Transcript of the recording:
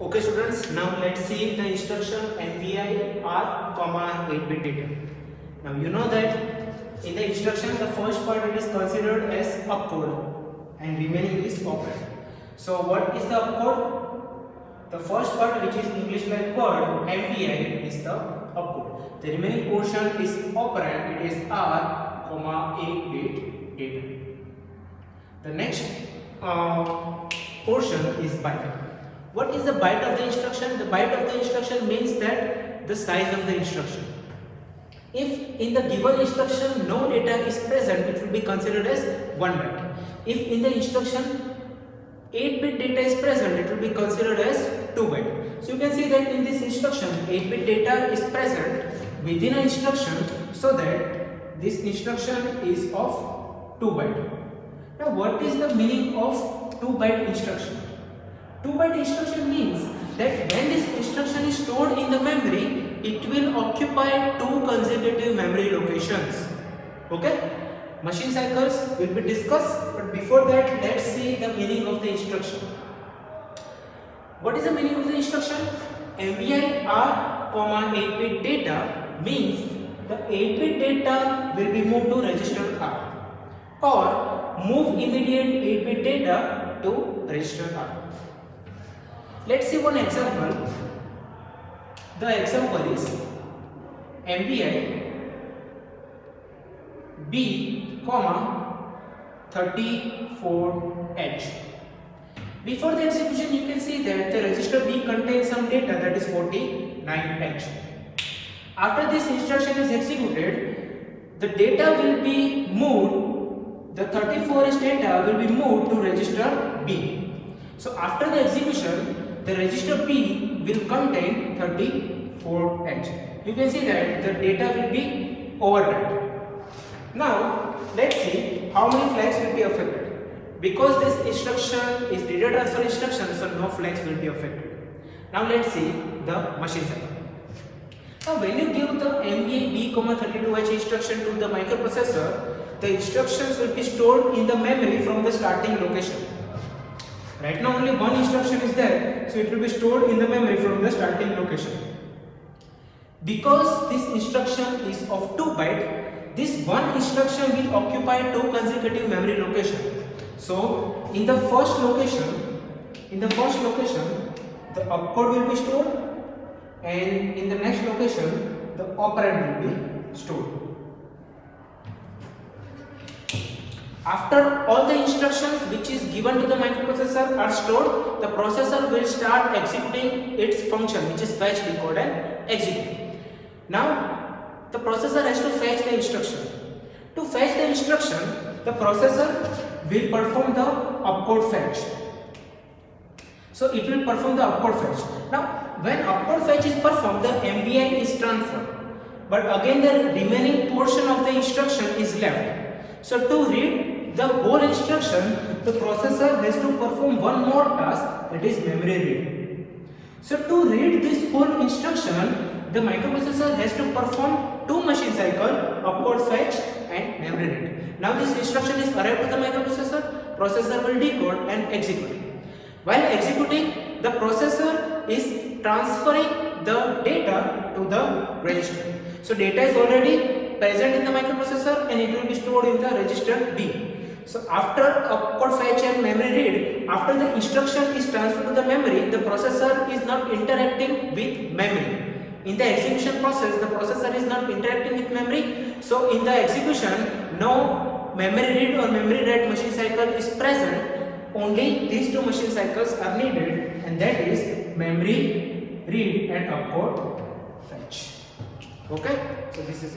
Okay students, now let's see the instruction MVI R, 8-bit data. Now you know that in the instruction the first part it is considered as opcode and remaining is operand. So what is the opcode? The first part, which is English like word MVI, is the opcode. The remaining portion is operand, it is R, 8-bit data. The next portion is byte. What is the byte of the instruction? The byte of the instruction means that the size of the instruction. If in the given instruction no data is present, it will be considered as 1 byte. If in the instruction 8-bit data is present, it will be considered as 2 byte. So you can see that in this instruction 8-bit data is present within an instruction, so that this instruction is of 2 byte. Now what is the meaning of 2 byte instruction? 2 byte instruction means that when this instruction is stored in the memory, it will occupy 2 consecutive memory locations. Okay? Machine cycles will be discussed, but before that let's see the meaning of the instruction. What is the meaning of the instruction? MVI R, 8-bit data means the 8-bit data will be moved to register R, or move immediate 8-bit data to register R. Let's see one example. The example is MVI B, 34H. Before the execution, you can see that the register B contains some data, that is 49H. After this instruction is executed, the data will be moved, the 34H data will be moved to register B. So after the execution, the register B will contain 34H. You can see that the data will be overwritten. Now let's see how many flags will be affected. Because this instruction is data transfer instruction, so no flags will be affected. Now let's see the machine cycle. Now when you give the MVI B, 32H instruction to the microprocessor, the instructions will be stored in the memory from the starting location. Right now only one instruction is there, so it will be stored in the memory from the starting location. Because this instruction is of 2 byte, this one instruction will occupy 2 consecutive memory locations. So in the first location, the opcode will be stored, and in the next location the operand will be stored. After all the instructions which is given to the microprocessor are stored, the processor will start executing its function, which is fetch, decode and execute. Now the processor has to fetch the instruction. To fetch the instruction, the processor will perform the opcode fetch. So it will perform the opcode fetch. Now when opcode fetch is performed, the MVI is transferred, but again the remaining portion of the instruction is left. So to read the whole instruction, the processor has to perform one more task, that is memory read. So to read this whole instruction, the microprocessor has to perform 2 machine cycles, opcode fetch and memory read. Now this instruction is arrived to the microprocessor, processor will decode and execute. While executing, the processor is transferring the data to the register. So data is already present in the microprocessor and it will be stored in the register B. So after opcode fetch and memory read, after the instruction is transferred to the memory, the processor is not interacting with memory. In the execution process, the processor is not interacting with memory. So in the execution, no memory read or memory write machine cycle is present. Only these 2 machine cycles are needed, and that is memory read and opcode fetch. Okay, so this is